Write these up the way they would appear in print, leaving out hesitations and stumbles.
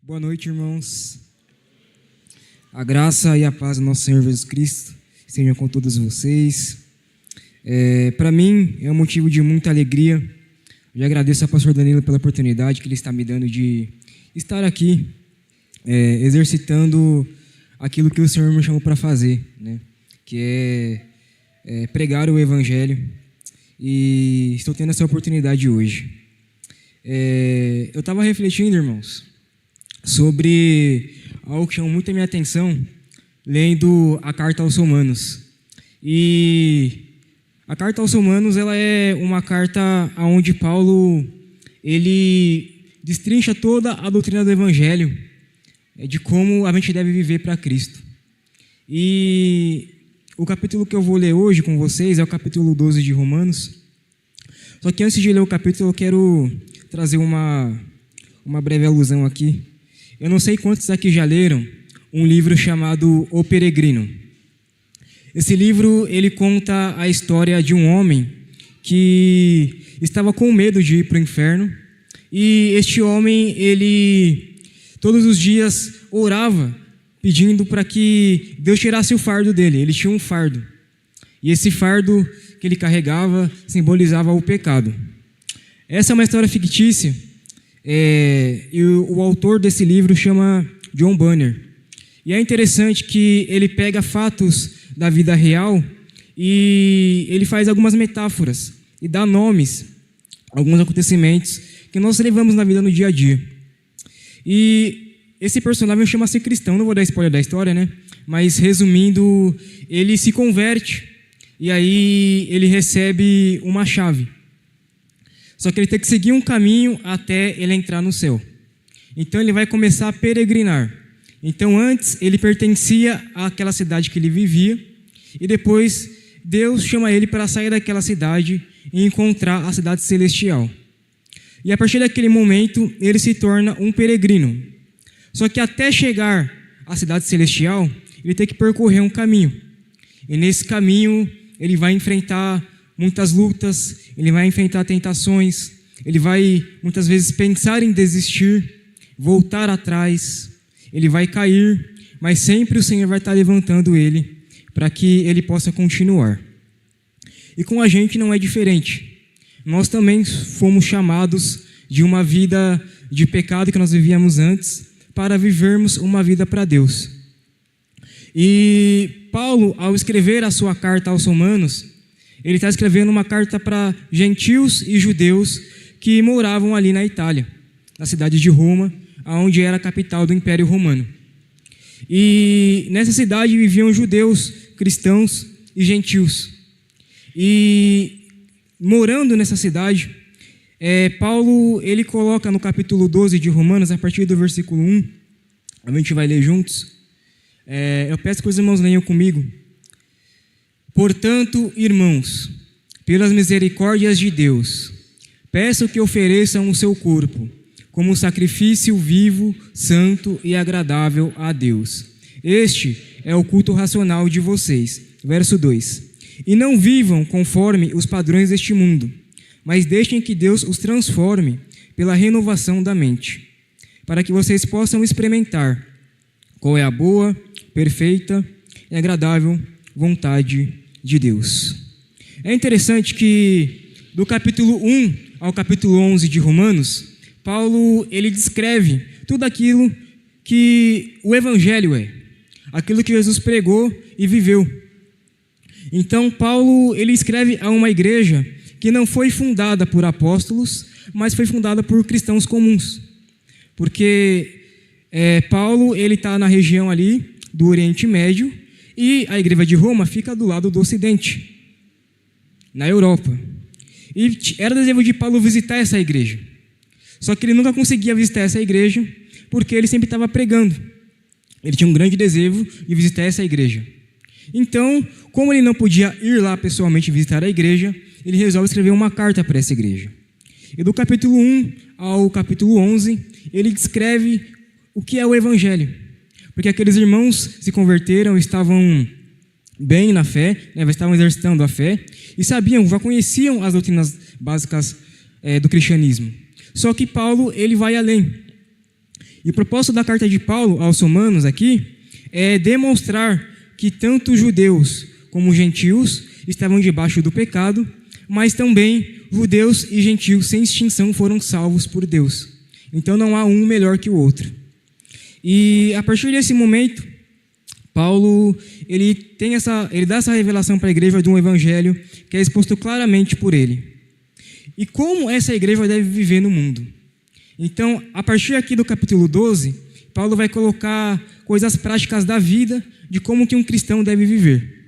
Boa noite, irmãos. A graça e a paz do nosso Senhor Jesus Cristo estejam com todos vocês. Para mim, é um motivo de muita alegria. Eu agradeço ao pastor Danilo pela oportunidade que ele está me dando de estar aqui, exercitando aquilo que o Senhor me chamou para fazer, né? Que é pregar o Evangelho. E estou tendo essa oportunidade hoje. Eu estava refletindo, irmãos, sobre algo que chamou muito a minha atenção, lendo a Carta aos Romanos. E a Carta aos Romanos, ela é uma carta onde Paulo ele destrincha toda a doutrina do Evangelho, de como a gente deve viver para Cristo. E o capítulo que eu vou ler hoje com vocês é o capítulo 12 de Romanos. Só que antes de ler o capítulo, eu quero trazer uma breve alusão aqui. Eu não sei quantos aqui já leram um livro chamado O Peregrino. Esse livro, ele conta a história de um homem que estava com medo de ir para o inferno. E este homem, ele todos os dias orava, pedindo para que Deus tirasse o fardo dele. Ele tinha um fardo. E esse fardo que ele carregava simbolizava o pecado. Essa é uma história fictícia. E o autor desse livro chama John Bunyan. E é interessante que ele pega fatos da vida real e ele faz algumas metáforas e dá nomes a alguns acontecimentos que nós levamos na vida no dia a dia. E esse personagem chama-se Cristão, não vou dar spoiler da história, né? Mas resumindo, ele se converte e aí ele recebe uma chave. Só que ele tem que seguir um caminho até ele entrar no céu. Então ele vai começar a peregrinar. Então antes ele pertencia àquela cidade que ele vivia e depois Deus chama ele para sair daquela cidade e encontrar a cidade celestial. E a partir daquele momento ele se torna um peregrino. Só que até chegar à cidade celestial ele tem que percorrer um caminho. E nesse caminho ele vai enfrentar muitas lutas, ele vai enfrentar tentações, ele vai muitas vezes pensar em desistir, voltar atrás, ele vai cair, mas sempre o Senhor vai estar levantando ele para que ele possa continuar. E com a gente não é diferente. Nós também fomos chamados de uma vida de pecado que nós vivíamos antes para vivermos uma vida para Deus. E Paulo, ao escrever a sua carta aos Romanos, ele está escrevendo uma carta para gentios e judeus que moravam ali na Itália, na cidade de Roma, onde era a capital do Império Romano. E nessa cidade viviam judeus, cristãos e gentios. E morando nessa cidade, Paulo ele coloca no capítulo 12 de Romanos, a partir do versículo 1, a gente vai ler juntos. Eu peço que os irmãos leiam comigo. Portanto, irmãos, pelas misericórdias de Deus, peço que ofereçam o seu corpo como sacrifício vivo, santo e agradável a Deus. Este é o culto racional de vocês. Verso 2. E não vivam conforme os padrões deste mundo, mas deixem que Deus os transforme pela renovação da mente, para que vocês possam experimentar qual é a boa, perfeita e agradável vontade de Deus. É interessante que do capítulo 1 ao capítulo 11 de Romanos, Paulo ele descreve tudo aquilo que o Evangelho é, aquilo que Jesus pregou e viveu. Então Paulo ele escreve a uma igreja que não foi fundada por apóstolos, mas foi fundada por cristãos comuns, porque Paulo ele está na região ali do Oriente Médio e a igreja de Roma fica do lado do Ocidente, na Europa. E era desejo de Paulo visitar essa igreja. Só que ele nunca conseguia visitar essa igreja, porque ele sempre estava pregando. Ele tinha um grande desejo de visitar essa igreja. Então, como ele não podia ir lá pessoalmente visitar a igreja, ele resolve escrever uma carta para essa igreja. E do capítulo 1 ao capítulo 11, ele descreve o que é o Evangelho. Porque aqueles irmãos se converteram, estavam bem na fé, estavam exercitando a fé, e sabiam, já conheciam as doutrinas básicas do cristianismo. Só que Paulo ele vai além. E o propósito da carta de Paulo aos Romanos aqui é demonstrar que tanto judeus como gentios estavam debaixo do pecado, mas também judeus e gentios sem distinção foram salvos por Deus. Então não há um melhor que o outro. E a partir desse momento, Paulo ele dá essa revelação para a igreja de um evangelho que é exposto claramente por ele. E como essa igreja deve viver no mundo. Então, a partir aqui do capítulo 12, Paulo vai colocar coisas práticas da vida, de como que um cristão deve viver.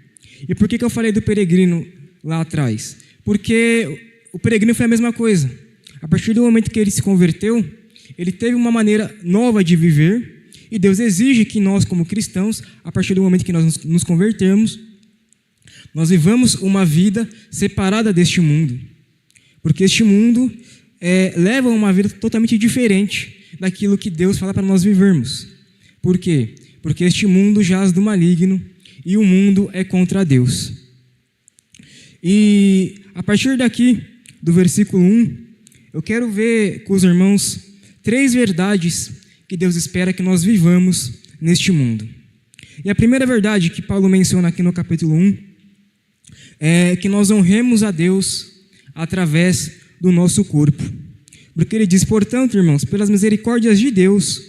E por que eu falei do peregrino lá atrás? Porque o peregrino foi a mesma coisa. A partir do momento que ele se converteu, ele teve uma maneira nova de viver, e Deus exige que nós, como cristãos, a partir do momento que nós nos convertermos, nós vivamos uma vida separada deste mundo. Porque este mundo leva uma vida totalmente diferente daquilo que Deus fala para nós vivermos. Por quê? Porque este mundo jaz do maligno e o mundo é contra Deus. E a partir daqui, do versículo 1, eu quero ver com os irmãos 3 verdades que Deus espera que nós vivamos neste mundo. E a primeira verdade que Paulo menciona aqui no capítulo 1 é que nós honremos a Deus através do nosso corpo. Porque ele diz, portanto, irmãos, pelas misericórdias de Deus,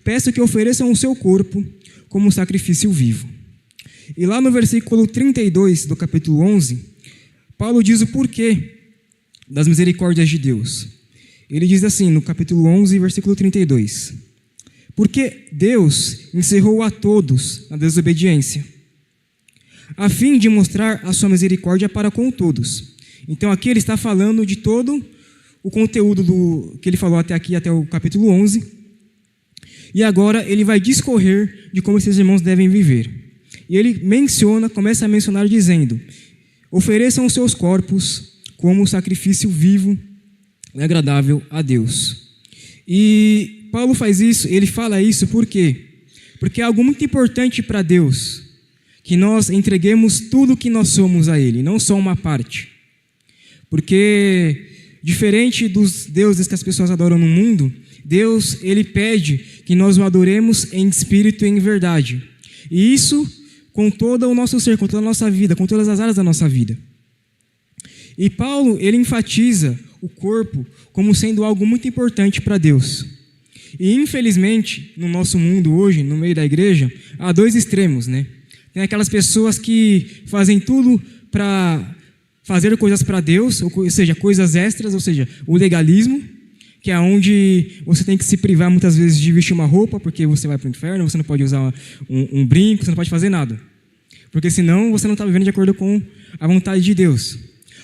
peço que ofereçam o seu corpo como sacrifício vivo. E lá no versículo 32 do capítulo 11, Paulo diz o porquê das misericórdias de Deus. Ele diz assim, no capítulo 11, versículo 32, porque Deus encerrou a todos na desobediência, a fim de mostrar a sua misericórdia para com todos. Então aqui ele está falando de todo o conteúdo que ele falou até aqui, até o capítulo 11, e agora ele vai discorrer de como esses irmãos devem viver. E ele começa a mencionar dizendo, ofereçam os seus corpos como sacrifício vivo e agradável a Deus. E Paulo faz isso, ele fala isso por quê? Porque é algo muito importante para Deus, que nós entreguemos tudo o que nós somos a Ele, não só uma parte. Porque, diferente dos deuses que as pessoas adoram no mundo, Deus, Ele pede que nós o adoremos em espírito e em verdade. E isso com todo o nosso ser, com toda a nossa vida, com todas as áreas da nossa vida. E Paulo, ele enfatiza o corpo como sendo algo muito importante para Deus. E infelizmente, no nosso mundo hoje, no meio da igreja, há 2 extremos, né? Tem aquelas pessoas que fazem tudo para fazer coisas para Deus, ou seja, coisas extras, ou seja, o legalismo, que é onde você tem que se privar muitas vezes de vestir uma roupa, porque você vai para o inferno, você não pode usar um brinco, você não pode fazer nada. Porque senão você não está vivendo de acordo com a vontade de Deus.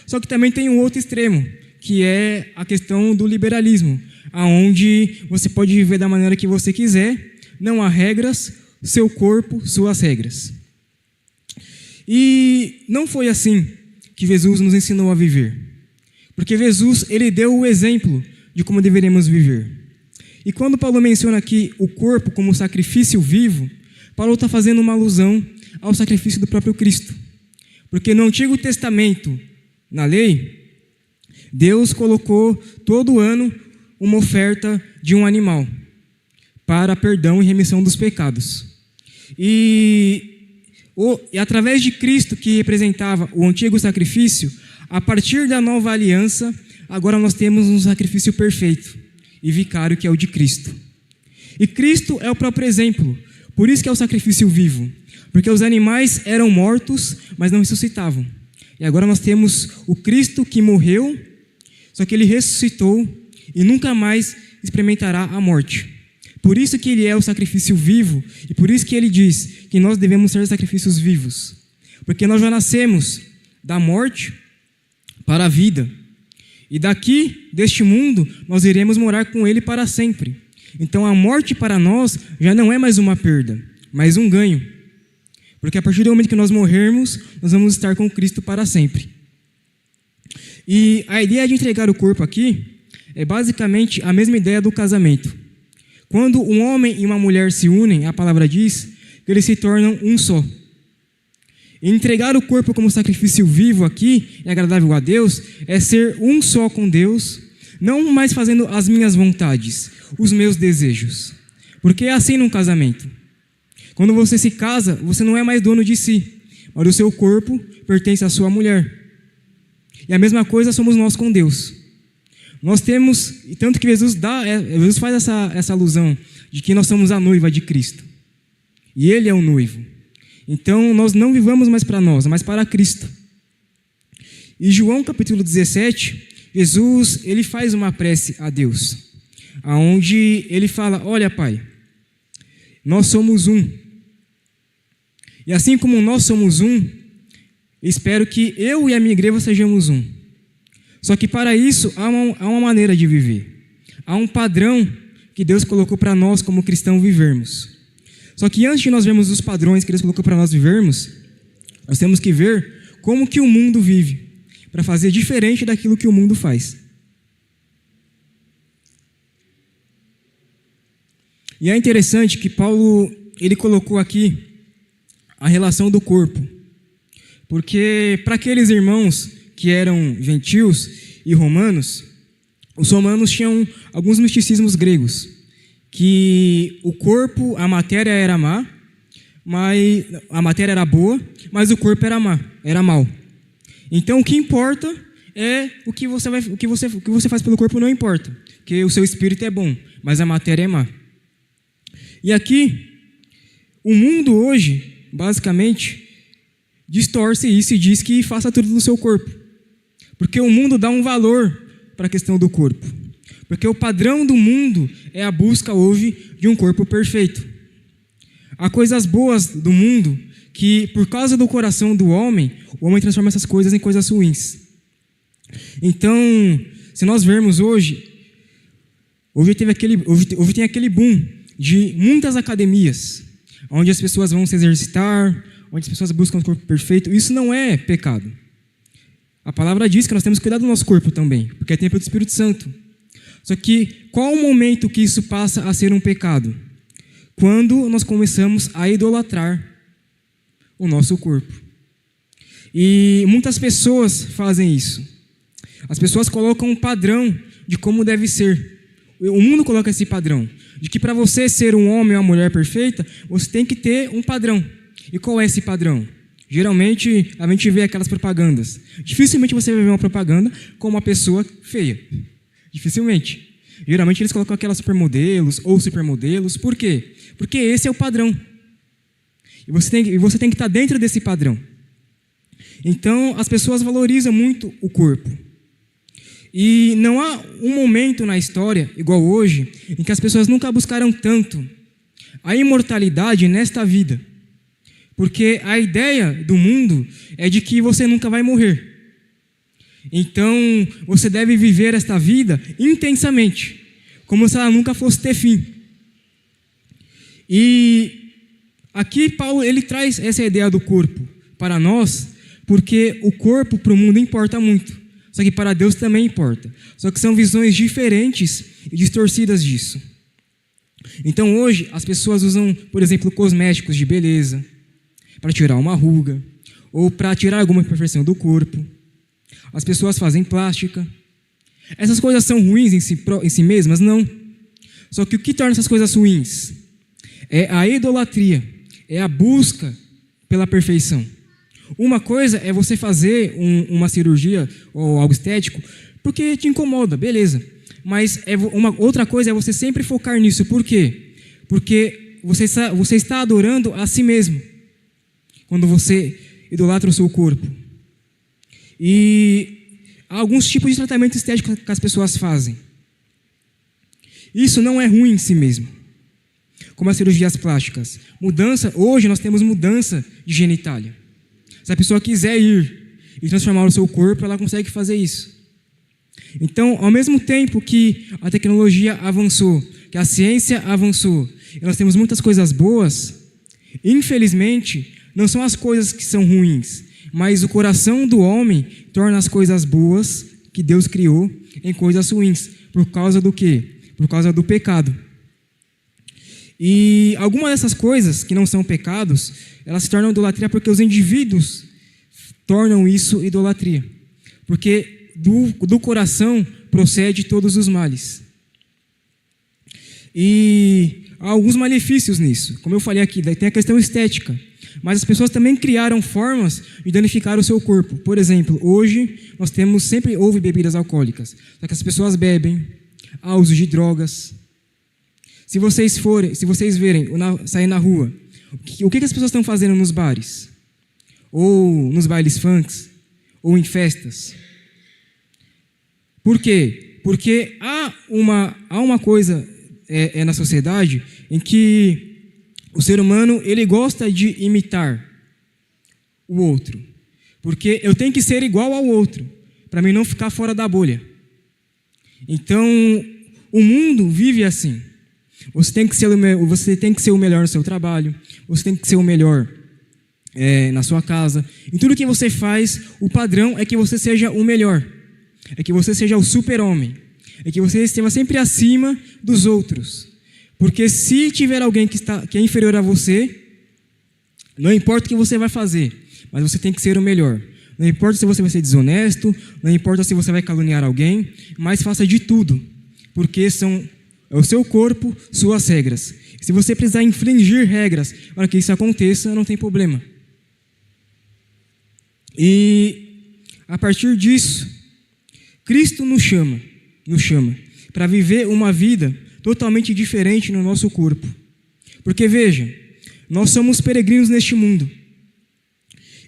Só que também tem um outro extremo, que é a questão do liberalismo, onde você pode viver da maneira que você quiser, não há regras, seu corpo, suas regras. E não foi assim que Jesus nos ensinou a viver. Porque Jesus, ele deu o exemplo de como deveríamos viver. E quando Paulo menciona aqui o corpo como sacrifício vivo, Paulo está fazendo uma alusão ao sacrifício do próprio Cristo. Porque no Antigo Testamento, na lei, Deus colocou todo ano uma oferta de um animal para perdão e remissão dos pecados. E através de Cristo, que representava o antigo sacrifício, a partir da nova aliança, agora nós temos um sacrifício perfeito e vicário, que é o de Cristo. E Cristo é o próprio exemplo, por isso que é o sacrifício vivo, porque os animais eram mortos, mas não ressuscitavam. E agora nós temos o Cristo que morreu, só que ele ressuscitou e nunca mais experimentará a morte. Por isso que ele é o sacrifício vivo, e por isso que ele diz que nós devemos ser sacrifícios vivos. Porque nós já nascemos da morte para a vida. E daqui, deste mundo, nós iremos morar com ele para sempre. Então a morte para nós já não é mais uma perda, mas um ganho. Porque a partir do momento que nós morrermos, nós vamos estar com Cristo para sempre. E a ideia de entregar o corpo aqui é basicamente a mesma ideia do casamento. Quando um homem e uma mulher se unem, a palavra diz que eles se tornam um só. E entregar o corpo como sacrifício vivo aqui, e agradável a Deus, é ser um só com Deus, não mais fazendo as minhas vontades, os meus desejos, Porque é assim num casamento. Quando você se casa, você não é mais dono de si, mas o seu corpo pertence à sua mulher. E a mesma coisa somos nós com Deus. Nós temos, e tanto que Jesus faz essa alusão de que nós somos a noiva de Cristo. E Ele é o noivo. Então, nós não vivamos mais para nós, mas para Cristo. E João capítulo 17, Jesus, ele faz uma prece a Deus, onde ele fala: olha, Pai, nós somos um. E assim como nós somos um, espero que eu e a minha igreja sejamos um. Só que para isso há uma maneira de viver. Há um padrão que Deus colocou para nós como cristãos vivermos. Só que antes de nós vermos os padrões que Deus colocou para nós vivermos, nós temos que ver como que o mundo vive, para fazer diferente daquilo que o mundo faz. E é interessante que Paulo, ele colocou aqui a relação do corpo. Porque para aqueles irmãos que eram gentios e romanos, os romanos tinham alguns misticismos gregos, que o corpo, a matéria era má, mas a matéria era boa, mas o corpo era mau. Então o que importa é o que você faz pelo corpo não importa, porque o seu espírito é bom, mas a matéria é má. E aqui, o mundo hoje, basicamente, distorce isso e diz que faça tudo no seu corpo. Porque o mundo dá um valor para a questão do corpo. Porque o padrão do mundo é a busca hoje de um corpo perfeito. Há coisas boas do mundo que, por causa do coração do homem, o homem transforma essas coisas em coisas ruins. Então, se nós vermos hoje tem aquele boom de muitas academias, onde as pessoas vão se exercitar, onde as pessoas buscam o corpo perfeito. Isso não é pecado. A palavra diz que nós temos que cuidar do nosso corpo também, porque é templo do Espírito Santo. Só que qual o momento que isso passa a ser um pecado? Quando nós começamos a idolatrar o nosso corpo. E muitas pessoas fazem isso. As pessoas colocam um padrão de como deve ser. O mundo coloca esse padrão, de que para você ser um homem ou uma mulher perfeita, você tem que ter um padrão. E qual é esse padrão? Geralmente, a gente vê aquelas propagandas. Dificilmente você vai ver uma propaganda com uma pessoa feia. Dificilmente. Geralmente, eles colocam aquelas supermodelos ou supermodelos. Por quê? Porque esse é o padrão. E você tem que estar dentro desse padrão. Então, as pessoas valorizam muito o corpo. E não há um momento na história, igual hoje, em que as pessoas nunca buscaram tanto a imortalidade nesta vida. Porque a ideia do mundo é de que você nunca vai morrer. Então, você deve viver esta vida intensamente, como se ela nunca fosse ter fim. E aqui Paulo, ele traz essa ideia do corpo para nós, porque o corpo para o mundo importa muito. Só que para Deus também importa. Só que são visões diferentes e distorcidas disso. Então hoje as pessoas usam, por exemplo, cosméticos de beleza para tirar uma ruga ou para tirar alguma imperfeição do corpo. As pessoas fazem plástica. Essas coisas são ruins em si mesmas? Não. Só que o que torna essas coisas ruins é a idolatria, é a busca pela perfeição. Uma coisa é você fazer uma cirurgia ou algo estético porque te incomoda, beleza. Mas outra coisa é você sempre focar nisso. Por quê? Porque você está adorando a si mesmo quando você idolatra o seu corpo. E há alguns tipos de tratamento estético que as pessoas fazem. Isso não é ruim em si mesmo. Como as cirurgias plásticas. Hoje nós temos mudança de genitália. Se a pessoa quiser ir e transformar o seu corpo, ela consegue fazer isso. Então, ao mesmo tempo que a tecnologia avançou, que a ciência avançou, e nós temos muitas coisas boas, infelizmente, não são as coisas que são ruins, mas o coração do homem torna as coisas boas que Deus criou em coisas ruins. Por causa do quê? Por causa do pecado. E algumas dessas coisas que não são pecados, elas se tornam idolatria porque os indivíduos tornam isso idolatria. Porque do coração procede todos os males. E há alguns malefícios nisso. Como eu falei aqui, daí tem a questão estética. Mas as pessoas também criaram formas de danificar o seu corpo. Por exemplo, hoje sempre houve bebidas alcoólicas. Só que as pessoas bebem, há uso de drogas. Se vocês verem sair na rua, o que as pessoas estão fazendo nos bares? Ou nos bailes funks? Ou em festas? Por quê? Porque há uma coisa na sociedade em que o ser humano ele gosta de imitar o outro. Porque eu tenho que ser igual ao outro, para mim não ficar fora da bolha. Então, o mundo vive assim. Você tem que ser o melhor no seu trabalho, você tem que ser o melhor na sua casa. Em tudo que você faz, o padrão é que você seja o melhor. É que você seja o super-homem. É que você esteja sempre acima dos outros. Porque se tiver alguém que é inferior a você, não importa o que você vai fazer, mas você tem que ser o melhor. Não importa se você vai ser desonesto, não importa se você vai caluniar alguém, mas faça de tudo, porque é o seu corpo, suas regras. Se você precisar infringir regras para que isso aconteça, não tem problema. E a partir disso, Cristo nos chama para viver uma vida totalmente diferente no nosso corpo. Porque veja, nós somos peregrinos neste mundo.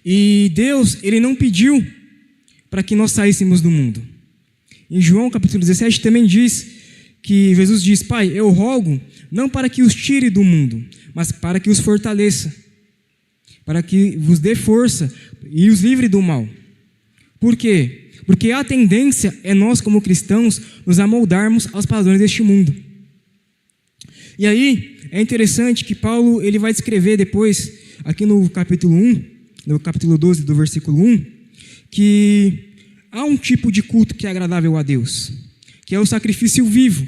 E Deus, Ele não pediu para que nós saíssemos do mundo. Em João capítulo 17 também diz que Jesus diz: Pai, eu rogo não para que os tire do mundo, mas para que os fortaleça, para que vos dê força e os livre do mal. Por quê? Porque a tendência é nós, como cristãos, nos amoldarmos aos padrões deste mundo. E aí, é interessante que Paulo ele vai descrever depois, aqui no capítulo 1, no capítulo 12, do versículo 1, que há um tipo de culto que é agradável a Deus, que é o sacrifício vivo,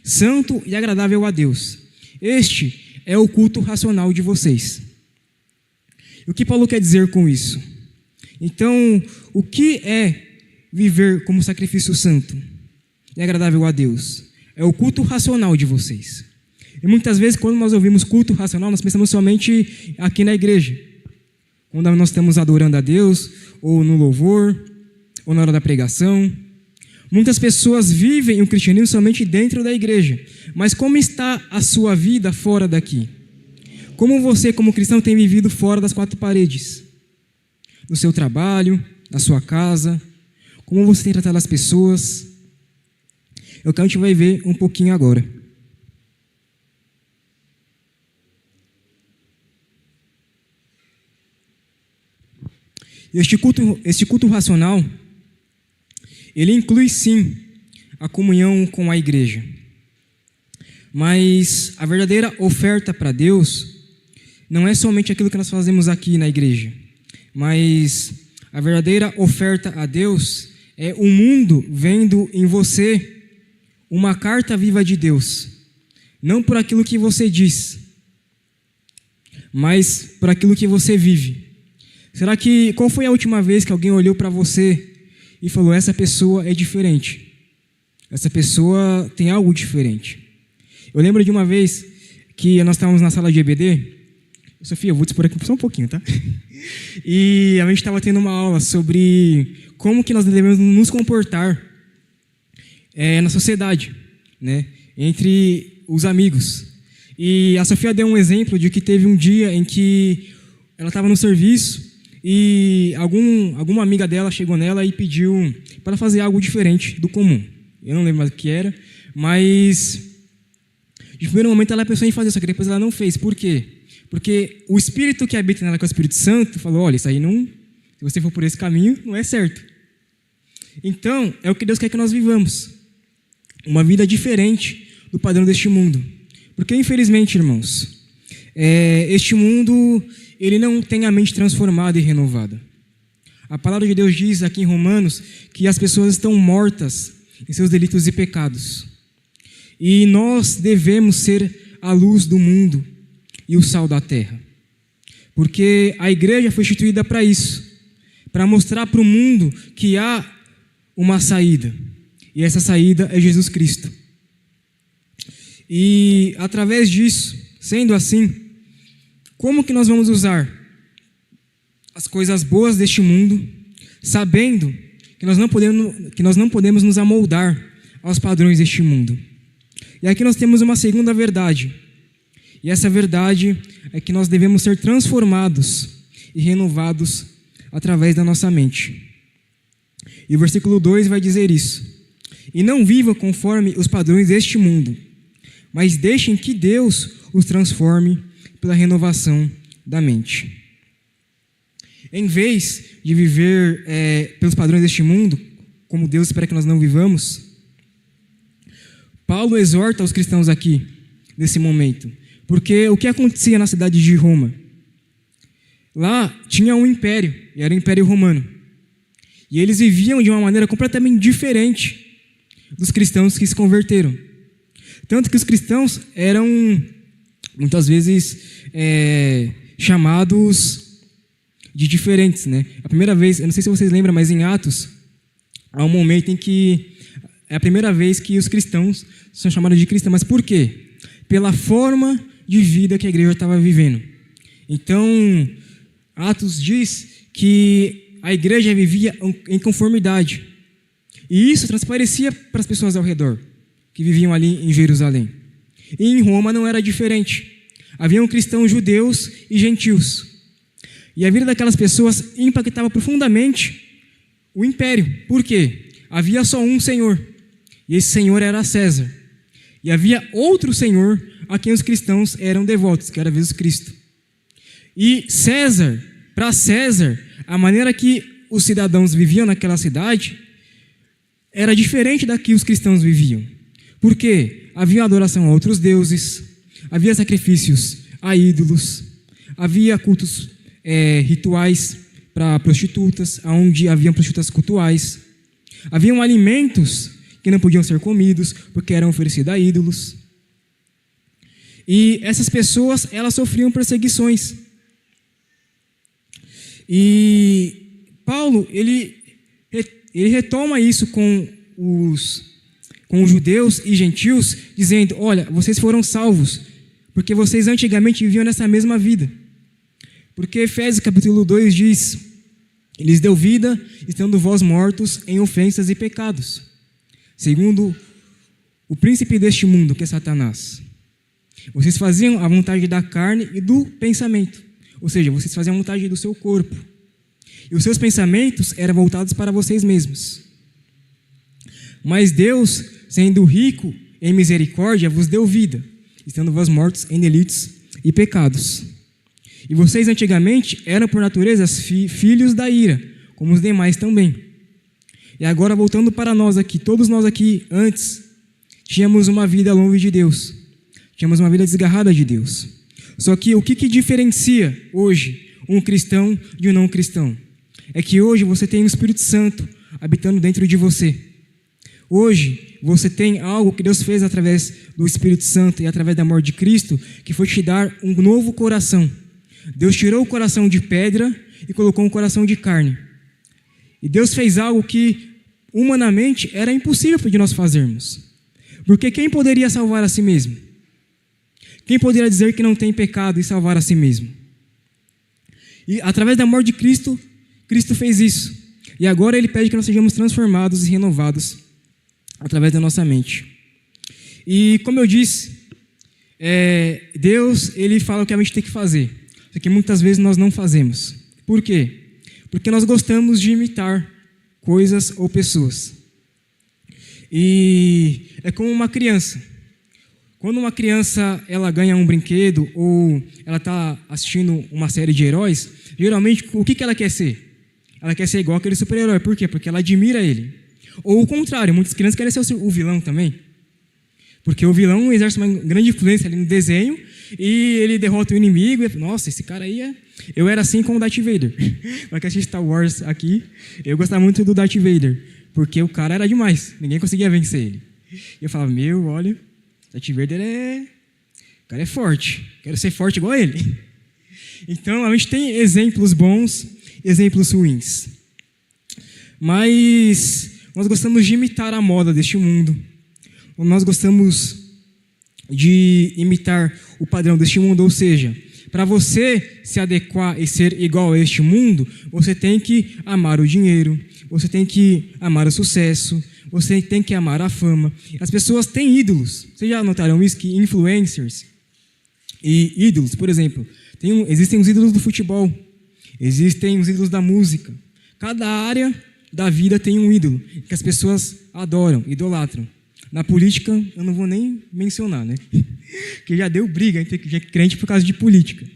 santo e agradável a Deus. Este é o culto racional de vocês. E o que Paulo quer dizer com isso? Então, o que é viver como sacrifício santo e agradável a Deus? É o culto racional de vocês. E muitas vezes, quando nós ouvimos culto racional, nós pensamos somente aqui na igreja. Quando nós estamos adorando a Deus, ou no louvor, ou na hora da pregação. Muitas pessoas vivem o cristianismo somente dentro da igreja. Mas como está a sua vida fora daqui? Como você, como cristão, tem vivido fora das quatro paredes? No seu trabalho, na sua casa? Como você tem tratado as pessoas? É o que a gente vai ver um pouquinho agora. Este culto racional, ele inclui sim a comunhão com a igreja. Mas a verdadeira oferta para Deus não é somente aquilo que nós fazemos aqui na igreja, mas a verdadeira oferta a Deus é o mundo vendo em você uma carta viva de Deus, não por aquilo que você diz, mas por aquilo que você vive. Qual foi a última vez que alguém olhou para você e falou: essa pessoa é diferente, essa pessoa tem algo diferente? Eu lembro de uma vez que nós estávamos na sala de EBD. Sofia, eu vou te expor aqui só um pouquinho, tá? E a gente estava tendo uma aula sobre como que nós devemos nos comportar na sociedade, né? Entre os amigos. E a Sofia deu um exemplo de que teve um dia em que ela estava no serviço e alguma amiga dela chegou nela e pediu para fazer algo diferente do comum. Eu não lembro mais o que era, mas de primeiro momento ela pensou em fazer, só que depois ela não fez. Por quê? Porque o Espírito que habita nela, que é o Espírito Santo, falou: olha, isso aí não, se você for por esse caminho, não é certo. Então, é o que Deus quer que nós vivamos. Uma vida diferente do padrão deste mundo. Porque, infelizmente, irmãos, este mundo, ele não tem a mente transformada e renovada. A palavra de Deus diz aqui em Romanos que as pessoas estão mortas em seus delitos e pecados. E nós devemos ser a luz do mundo e o sal da terra. Porque a igreja foi instituída para isso, para mostrar para o mundo que há uma saída. E essa saída é Jesus Cristo. E através disso, sendo assim, como que nós vamos usar as coisas boas deste mundo, sabendo que nós não podemos nos amoldar aos padrões deste mundo? E aqui nós temos uma segunda verdade. E essa verdade é que nós devemos ser transformados e renovados através da nossa mente. E o versículo 2 vai dizer isso. E não vivam conforme os padrões deste mundo, mas deixem que Deus os transforme pela renovação da mente. Em vez de viver pelos padrões deste mundo, como Deus espera que nós não vivamos, Paulo exorta os cristãos aqui, nesse momento. Porque o que acontecia na cidade de Roma? Lá tinha um império, e era o Império Romano. E eles viviam de uma maneira completamente diferente dos cristãos que se converteram. Tanto que os cristãos eram, muitas vezes, chamados de diferentes, né? A primeira vez, eu não sei se vocês lembram, mas em Atos, há um momento em que é a primeira vez que os cristãos são chamados de cristãos. Mas por quê? Pela forma de vida que a igreja estava vivendo. Então, Atos diz que a igreja vivia em conformidade. E isso transparecia para as pessoas ao redor, que viviam ali em Jerusalém. E em Roma não era diferente. Haviam cristãos judeus e gentios. E a vida daquelas pessoas impactava profundamente o império. Por quê? Havia só um Senhor. E esse Senhor era César. E havia outro Senhor a quem os cristãos eram devotos, que era Jesus Cristo. E César, para César, a maneira que os cidadãos viviam naquela cidade era diferente da que os cristãos viviam. Por quê? Havia adoração a outros deuses, havia sacrifícios a ídolos, havia cultos rituais para prostitutas, onde haviam prostitutas cultuais, haviam alimentos que não podiam ser comidos porque eram oferecidos a ídolos. E essas pessoas, elas sofriam perseguições. E Paulo, ele retoma isso com os judeus e gentios, dizendo: olha, vocês foram salvos, porque vocês antigamente viviam nessa mesma vida. Porque Efésios capítulo 2 diz: Ele lhes deu vida, estando vós mortos em ofensas e pecados, segundo o príncipe deste mundo, que é Satanás. Vocês faziam a vontade da carne e do pensamento, ou seja, vocês faziam a vontade do seu corpo. E os seus pensamentos eram voltados para vocês mesmos. Mas Deus, sendo rico em misericórdia, vos deu vida, estando vós mortos em delitos e pecados. E vocês antigamente eram por natureza filhos da ira, como os demais também. E agora voltando para nós aqui, todos nós aqui antes tínhamos uma vida longe de Deus. Tínhamos uma vida desgarrada de Deus. Só que o que diferencia hoje um cristão de um não cristão? É que hoje você tem o Espírito Santo habitando dentro de você. Hoje você tem algo que Deus fez através do Espírito Santo e através do amor de Cristo, que foi te dar um novo coração. Deus tirou o coração de pedra e colocou um coração de carne. E Deus fez algo que humanamente era impossível de nós fazermos. Porque quem poderia salvar a si mesmo? Quem poderia dizer que não tem pecado e salvar a si mesmo? E através do amor de Cristo, Cristo fez isso. E agora Ele pede que nós sejamos transformados e renovados através da nossa mente. E como eu disse, Deus, Ele fala o que a gente tem que fazer. Só que muitas vezes nós não fazemos. Por quê? Porque nós gostamos de imitar coisas ou pessoas. E é como uma criança. Quando uma criança ela ganha um brinquedo ou ela está assistindo uma série de heróis, geralmente o que ela quer ser? Ela quer ser igual aquele super-herói. Por quê? Porque ela admira ele. Ou o contrário, muitas crianças querem ser o vilão também. Porque o vilão exerce uma grande influência ali no desenho e ele derrota o inimigo. E, nossa, esse cara aí é... Eu era assim com o Darth Vader. Para quem assiste Star Wars aqui, eu gostava muito do Darth Vader, porque o cara era demais. Ninguém conseguia vencer ele. E eu falava, olha, Darth Vader o cara é forte. Quero ser forte igual a ele. Então, a gente tem exemplos bons, exemplos ruins. Mas nós gostamos de imitar a moda deste mundo. Nós gostamos de imitar o padrão deste mundo, ou seja, para você se adequar e ser igual a este mundo, você tem que amar o dinheiro, você tem que amar o sucesso, você tem que amar a fama. As pessoas têm ídolos. Vocês já notaram isso? Que influencers e ídolos, por exemplo, existem os ídolos do futebol, existem os ídolos da música. Cada área da vida tem um ídolo que as pessoas adoram, idolatram. Na política, eu não vou nem mencionar, né? Porque já deu briga entre crente por causa de política.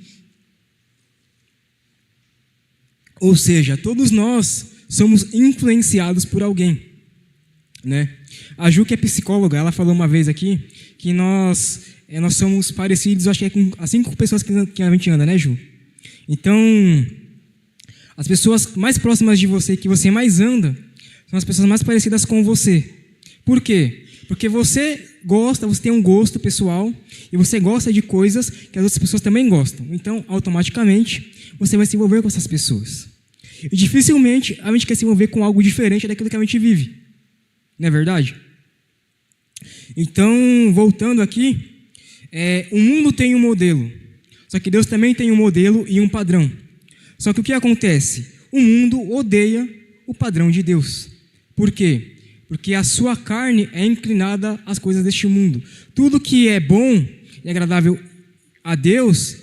Ou seja, todos nós somos influenciados por alguém, né? A Ju, que é psicóloga, ela falou uma vez aqui que nós somos parecidos, acho que é com as 5 pessoas que a gente anda, né, Ju? Então, as pessoas mais próximas de você, que você mais anda, são as pessoas mais parecidas com você. Por quê? Porque você tem um gosto pessoal e você gosta de coisas que as outras pessoas também gostam. Então, automaticamente, você vai se envolver com essas pessoas. E dificilmente a gente quer se envolver com algo diferente daquilo que a gente vive. Não é verdade? Então, voltando aqui, o mundo tem um modelo. Só que Deus também tem um modelo e um padrão. Só que o que acontece? O mundo odeia o padrão de Deus. Por quê? Porque a sua carne é inclinada às coisas deste mundo. Tudo que é bom e agradável a Deus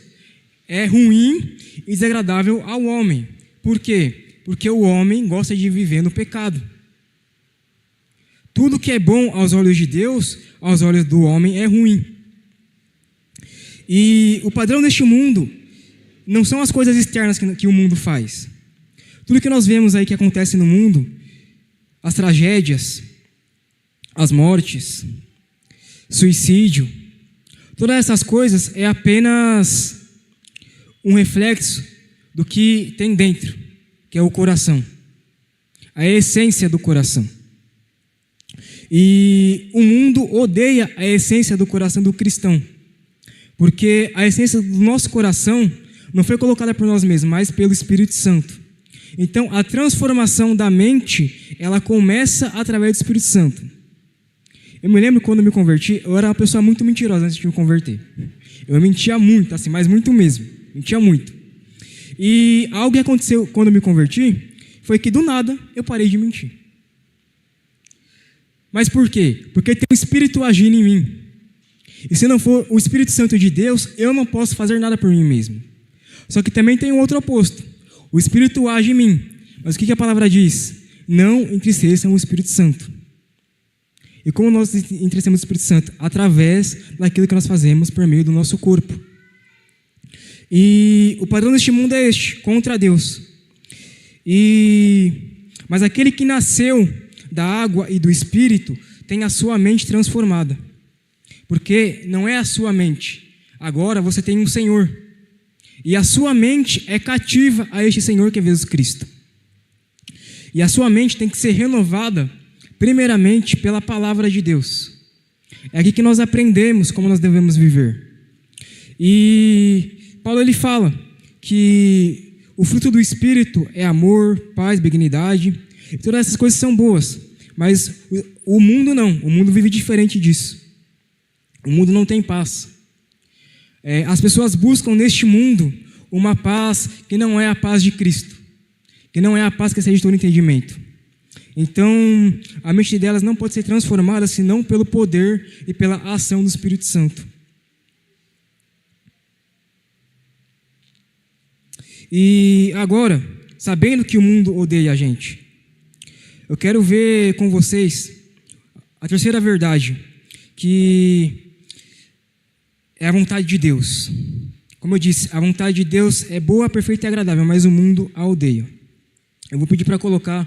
é ruim e desagradável ao homem. Por quê? Porque o homem gosta de viver no pecado. Tudo que é bom aos olhos de Deus, aos olhos do homem, é ruim. E o padrão deste mundo não são as coisas externas que o mundo faz. Tudo que nós vemos aí que acontece no mundo, as tragédias, as mortes, suicídio, todas essas coisas é apenas um reflexo do que tem dentro, que é o coração, a essência do coração. E o mundo odeia a essência do coração do cristão, porque a essência do nosso coração não foi colocada por nós mesmos, mas pelo Espírito Santo. Então, a transformação da mente, ela começa através do Espírito Santo. Eu me lembro quando eu me converti, eu era uma pessoa muito mentirosa antes de me converter. Eu mentia muito, assim, mas muito mesmo. Mentia muito. E algo que aconteceu quando eu me converti foi que, do nada, eu parei de mentir. Mas por quê? Porque tem um Espírito agindo em mim. E se não for o Espírito Santo de Deus, eu não posso fazer nada por mim mesmo. Só que também tem um outro oposto. O Espírito age em mim. Mas o que a palavra diz? Não entristeçam o Espírito Santo. E como nós entristecemos o Espírito Santo? Através daquilo que nós fazemos por meio do nosso corpo. E o padrão deste mundo é este, contra Deus. Mas aquele que nasceu da água e do Espírito tem a sua mente transformada. Porque não é a sua mente. Agora você tem um Senhor. E a sua mente é cativa a este Senhor que é Jesus Cristo. E a sua mente tem que ser renovada, primeiramente, pela palavra de Deus. É aqui que nós aprendemos como nós devemos viver. E Paulo, ele fala que o fruto do Espírito é amor, paz, benignidade. E todas essas coisas são boas. Mas o mundo não. O mundo vive diferente disso. O mundo não tem paz. As pessoas buscam neste mundo uma paz que não é a paz de Cristo, que não é a paz que excede todo entendimento. Então, a mente delas não pode ser transformada senão pelo poder e pela ação do Espírito Santo. E agora, sabendo que o mundo odeia a gente, eu quero ver com vocês a terceira verdade, que é a vontade de Deus. Como eu disse, a vontade de Deus é boa, perfeita e agradável, mas o mundo a odeia. Eu vou pedir para colocar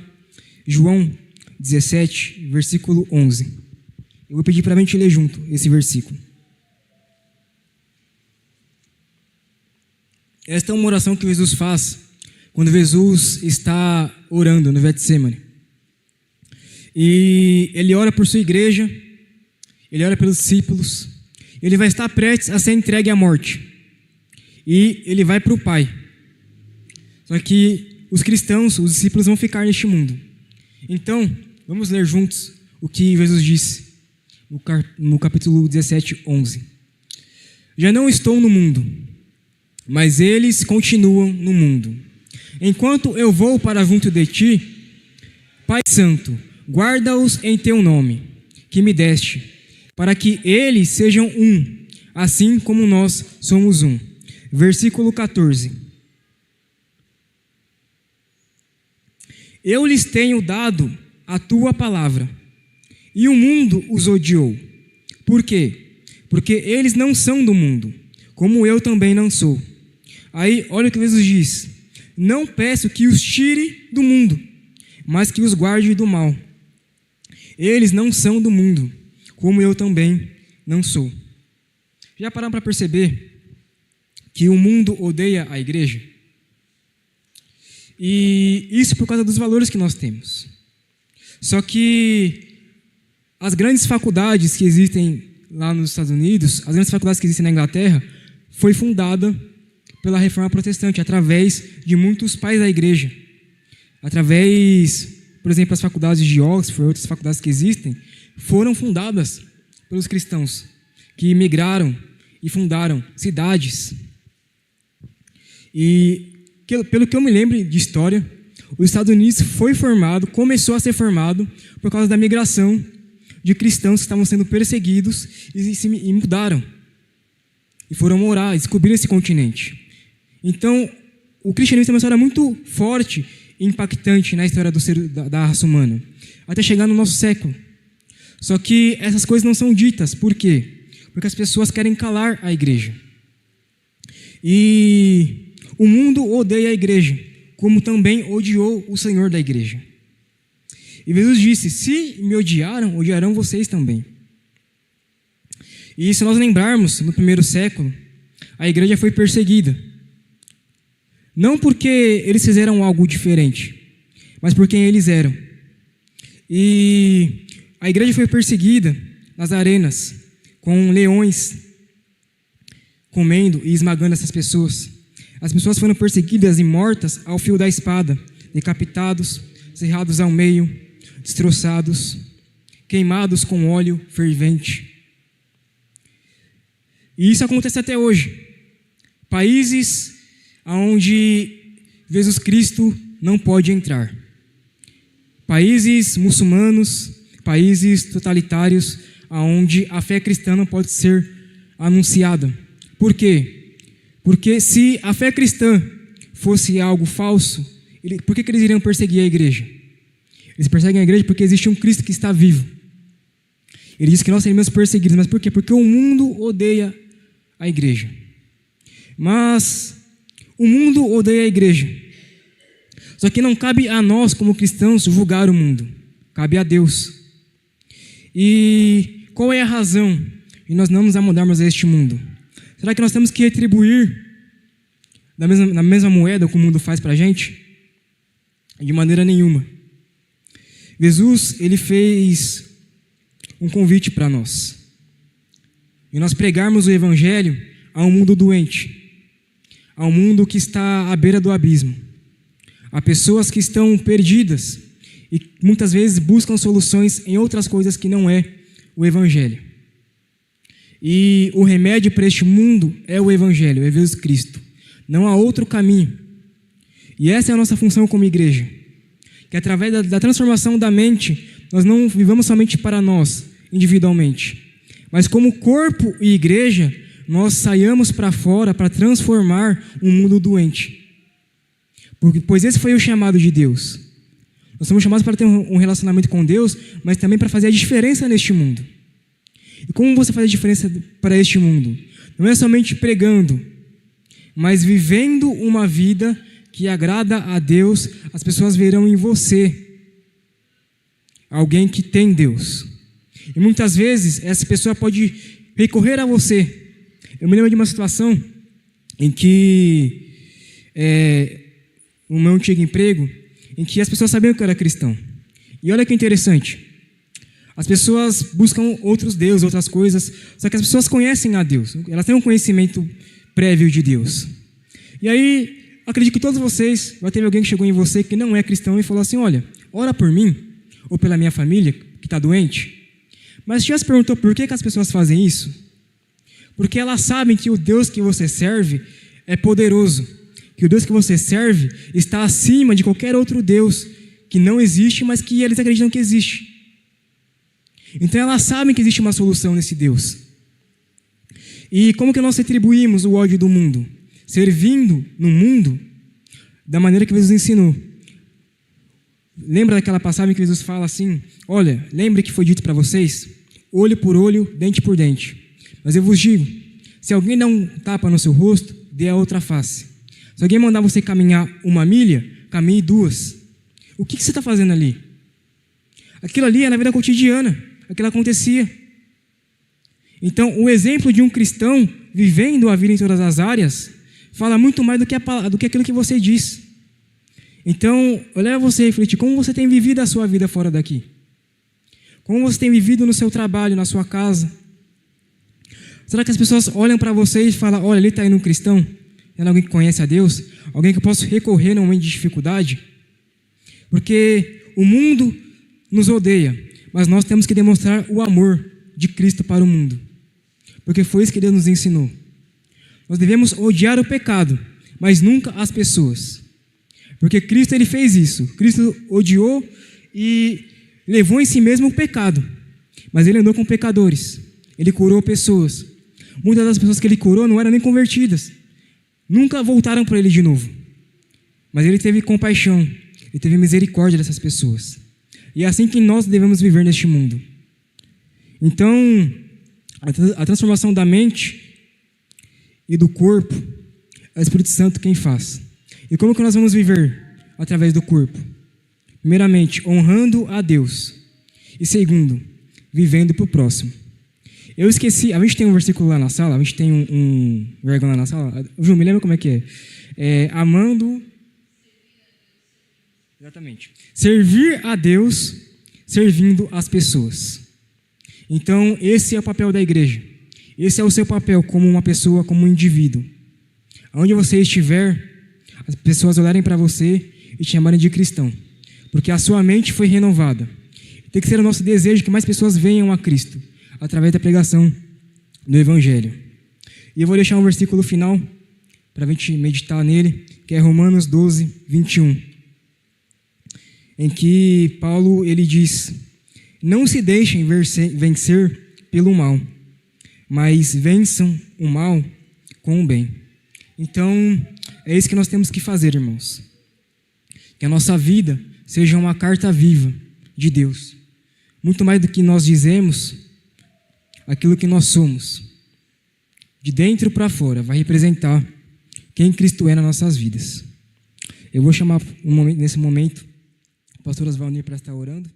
João 17, versículo 11. Eu vou pedir para a gente ler junto esse versículo. Esta é uma oração que Jesus faz quando Jesus está orando no Getsemane. E ele ora por sua igreja, ele ora pelos discípulos. Ele vai estar prestes a ser entregue à morte. E ele vai para o Pai. Só que os cristãos, os discípulos, vão ficar neste mundo. Então, vamos ler juntos o que Jesus disse no capítulo 17, 11. Já não estou no mundo, mas eles continuam no mundo. Enquanto eu vou para junto de ti, Pai Santo, guarda-os em teu nome, que me deste, para que eles sejam um, assim como nós somos um. Versículo 14. Eu lhes tenho dado a tua palavra, e o mundo os odiou. Por quê? Porque eles não são do mundo, como eu também não sou. Aí, olha o que Jesus diz: não peço que os tire do mundo, mas que os guarde do mal. Eles não são do mundo, como eu também não sou. Já pararam para perceber que o mundo odeia a igreja? E isso por causa dos valores que nós temos. Só que as grandes faculdades que existem lá nos Estados Unidos, as grandes faculdades que existem na Inglaterra, foi fundada pela Reforma Protestante, através de muitos pais da igreja. Através, por exemplo, as faculdades de Oxford, outras faculdades que existem, foram fundadas pelos cristãos, que migraram e fundaram cidades. E, pelo que eu me lembro de história, os Estados Unidos começou a ser formado por causa da migração de cristãos que estavam sendo perseguidos e mudaram. E foram morar, descobriram esse continente. Então, o cristianismo tem uma história muito forte e impactante na história da raça humana, até chegar no nosso século. Só que essas coisas não são ditas. Por quê? Porque as pessoas querem calar a igreja. E o mundo odeia a igreja, como também odiou o Senhor da igreja. E Jesus disse: se me odiaram, odiarão vocês também. E se nós lembrarmos, no primeiro século, a igreja foi perseguida. Não porque eles fizeram algo diferente, mas por quem eles eram. E a igreja foi perseguida nas arenas, com leões comendo e esmagando essas pessoas. As pessoas foram perseguidas e mortas ao fio da espada, decapitados, cerrados ao meio, destroçados, queimados com óleo fervente. E isso acontece até hoje. Países onde Jesus Cristo não pode entrar. Países muçulmanos, países totalitários, onde a fé cristã não pode ser anunciada. Por quê? Porque se a fé cristã fosse algo falso, por que eles iriam perseguir a igreja? Eles perseguem a igreja porque existe um Cristo que está vivo. Ele diz que nós seremos perseguidos. Mas por quê? Porque o mundo odeia a igreja. Mas o mundo odeia a igreja. Só que não cabe a nós, como cristãos, julgar o mundo. Cabe a Deus. E qual é a razão de nós não nos amodarmos a este mundo? Será que nós temos que retribuir na mesma moeda que o mundo faz para a gente? De maneira nenhuma. Jesus, ele fez um convite para nós. E nós pregarmos o evangelho a um mundo doente, a um mundo que está à beira do abismo, a pessoas que estão perdidas e muitas vezes buscam soluções em outras coisas que não é o evangelho. E o remédio para este mundo é o evangelho, é Jesus Cristo. Não há outro caminho. E essa é a nossa função como igreja. Que através da transformação da mente, nós não vivamos somente para nós, individualmente, mas como corpo e igreja, nós saiamos para fora para transformar um mundo doente. Pois esse foi o chamado de Deus. Nós somos chamados para ter um relacionamento com Deus, mas também para fazer a diferença neste mundo. E como você faz a diferença para este mundo? Não é somente pregando, mas vivendo uma vida que agrada a Deus. As pessoas verão em você alguém que tem Deus. E muitas vezes essa pessoa pode recorrer a você. Eu me lembro de uma situação em que no meu antigo emprego, em que as pessoas sabiam que eu era cristão. E olha que interessante. As pessoas buscam outros deuses, outras coisas, só que as pessoas conhecem a Deus. Elas têm um conhecimento prévio de Deus. E aí, acredito que todos vocês, vai ter alguém que chegou em você que não é cristão e falou assim: olha, ora por mim, ou pela minha família, que está doente. Mas já se perguntou por que as pessoas fazem isso? Porque elas sabem que o Deus que você serve é poderoso, que o Deus que você serve está acima de qualquer outro Deus que não existe, mas que eles acreditam que existe. Então elas sabem que existe uma solução nesse Deus. E como que nós retribuímos o ódio do mundo? Servindo no mundo da maneira que Jesus ensinou. Lembra daquela passagem que Jesus fala assim: olha, lembre que foi dito para vocês, olho por olho, dente por dente. Mas eu vos digo, se alguém dá um tapa no seu rosto, dê a outra face. Se alguém mandar você caminhar 1 milha, caminhe 2. O que você está fazendo ali? Aquilo ali é na vida cotidiana, aquilo acontecia. Então, o exemplo de um cristão vivendo a vida em todas as áreas fala muito mais do que aquilo que você diz. Então, eu levo você a refletir como você tem vivido a sua vida fora daqui. Como você tem vivido no seu trabalho, na sua casa. Será que as pessoas olham para você e falam: olha, ali está indo um cristão? É alguém que conhece a Deus? Alguém que eu posso recorrer num momento de dificuldade? Porque o mundo nos odeia, mas nós temos que demonstrar o amor de Cristo para o mundo. Porque foi isso que Deus nos ensinou. Nós devemos odiar o pecado, mas nunca as pessoas. Porque Cristo, ele fez isso. Cristo odiou e levou em si mesmo o pecado. Mas ele andou com pecadores. Ele curou pessoas. Muitas das pessoas que ele curou não eram nem convertidas. Nunca voltaram para ele de novo. Mas ele teve compaixão. Ele teve misericórdia dessas pessoas. E é assim que nós devemos viver neste mundo. Então, a transformação da mente e do corpo é o Espírito Santo quem faz. E como que nós vamos viver através do corpo? Primeiramente, honrando a Deus. E segundo, vivendo para o próximo. Eu esqueci, a gente tem um versículo lá na sala, a gente tem um verbo lá na sala. Ju, me lembra como é que é? Amando... Exatamente. Servir a Deus, servindo as pessoas. Então, esse é o papel da igreja. Esse é o seu papel como uma pessoa, como um indivíduo. Onde você estiver, as pessoas olharem para você e te chamarem de cristão. Porque a sua mente foi renovada. Tem que ser o nosso desejo que mais pessoas venham a Cristo, através da pregação do Evangelho. E eu vou deixar um versículo final, para a gente meditar nele, que é Romanos 12, 21. Em que Paulo, ele diz: não se deixem vencer pelo mal, mas vençam o mal com o bem. Então, é isso que nós temos que fazer, irmãos. Que a nossa vida seja uma carta viva de Deus. Muito mais do que nós dizemos, aquilo que nós somos. De dentro para fora, vai representar quem Cristo é nas nossas vidas. Eu vou chamar nesse momento a pastora Osvaldir para estar orando.